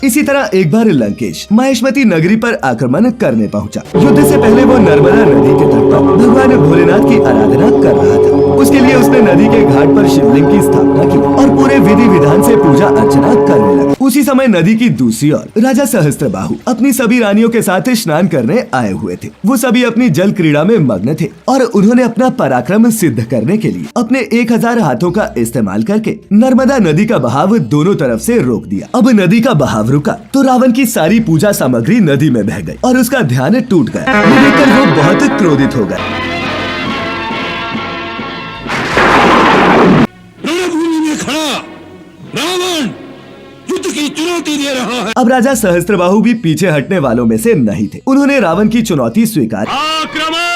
इसी तरह एक बार लंकेश माहेश्मती नगरी पर आक्रमण करने पहुंचा। युद्ध से पहले वो नर्मदा नदी के तट पर भगवान भोलेनाथ की आराधना कर रहा था। उसके लिए उसने नदी के घाट पर शिवलिंग की स्थापना की और पूरे विधि विधान से पूजा अर्चना करने लगा। उसी समय नदी की दूसरी ओर राजा सहस्त्रबाहु अपनी सभी रानियों के साथ स्नान करने आए हुए थे। वो सभी अपनी जल क्रीड़ा में मग्न थे और उन्होंने अपना पराक्रम सिद्ध करने के लिए अपने 1000 हाथों का इस्तेमाल करके नर्मदा नदी का बहाव दोनों तरफ से रोक दिया। अब नदी का बहाव रुका तो रावण की सारी पूजा सामग्री नदी में बह गई और उसका ध्यान टूट गया। ये देखकर वो बहुत क्रोधित हो गया। रणभूमि में खड़ा रावण युद्ध की चुनौती दे रहा है। अब राजा सहस्त्रबाहु भी पीछे हटने वालों में से नहीं थे। उन्होंने रावण की चुनौती स्वीकार। आक्रमण!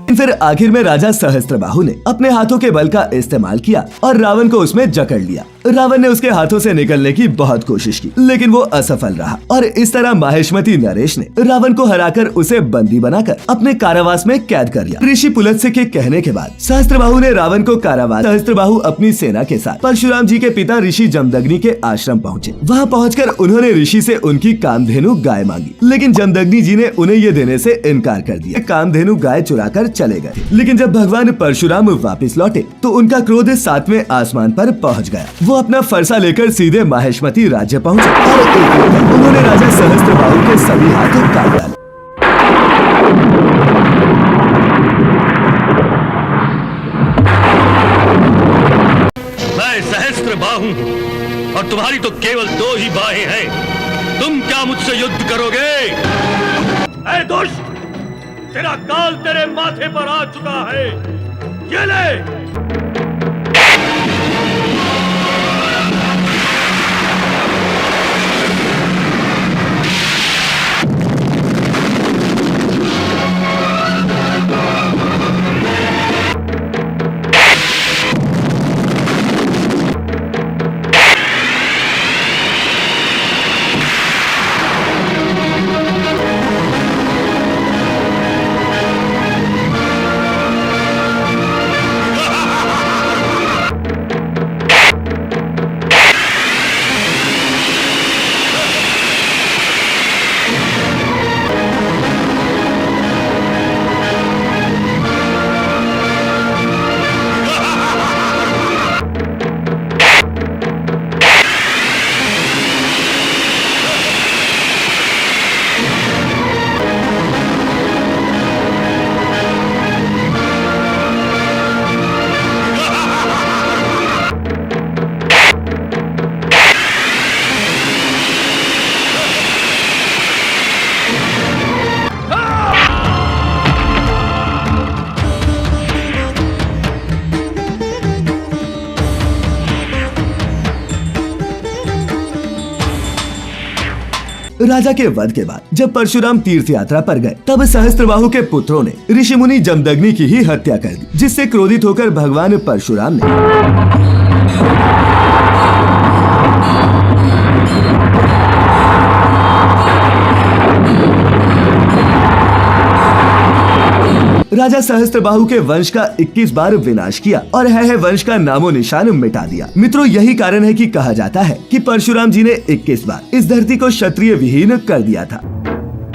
फिर आखिर में राजा सहस्त्रबाहु ने अपने हाथों के बल का इस्तेमाल किया और रावण को उसमें जकड़ लिया। रावण ने उसके हाथों से निकलने की बहुत कोशिश की, लेकिन वो असफल रहा और इस तरह माहेश्मती नरेश ने रावण को हराकर उसे बंदी बनाकर अपने कारावास में कैद कर लिया। ऋषि पुलत्स्य के कहने के बाद सहस्त्रबाहु ने रावण को कारावास। सहस्त्रबाहु अपनी सेना के साथ परशुराम जी के पिता ऋषि जमदग्नि के आश्रम पहुँचे। वहाँ पहुँचकर उन्होंने ऋषि से उनकी कामधेनु गाय मांगी, लेकिन जमदग्नि जी ने उन्हें ये देने से इनकार कर दिया। कामधेनु गाय चुरा कर चले गए। लेकिन जब भगवान परशुराम वापस लौटे तो उनका क्रोध 7वें आसमान पर पहुंच गया। वो अपना फरसा लेकर सीधे माहेश्मती राज्य पहुंचे और एक उन्होंने राजा सहस्त्रबाहु के सभी हाथ काट डाले। मैं सहस्त्रबाहु और तुम्हारी तो केवल 2 ही बाहें हैं। तुम क्या मुझसे युद्ध करोगे? ऐ दुष्ट, तेरा काल तेरे माथे पर आ चुका है। ये ले। राजा के वध के बाद जब परशुराम तीर्थ यात्रा पर गए तब सहस्त्रबाहु के पुत्रों ने ऋषि मुनि जमदग्नि की ही हत्या कर दी, जिससे क्रोधित होकर भगवान परशुराम ने राजा सहस्त्रबाहु के वंश का 21 बार विनाश किया और है वंश का नामो निशान मिटा दिया। मित्रों, यही कारण है कि कहा जाता है कि परशुराम जी ने 21 बार इस धरती को क्षत्रिय विहीन कर दिया था।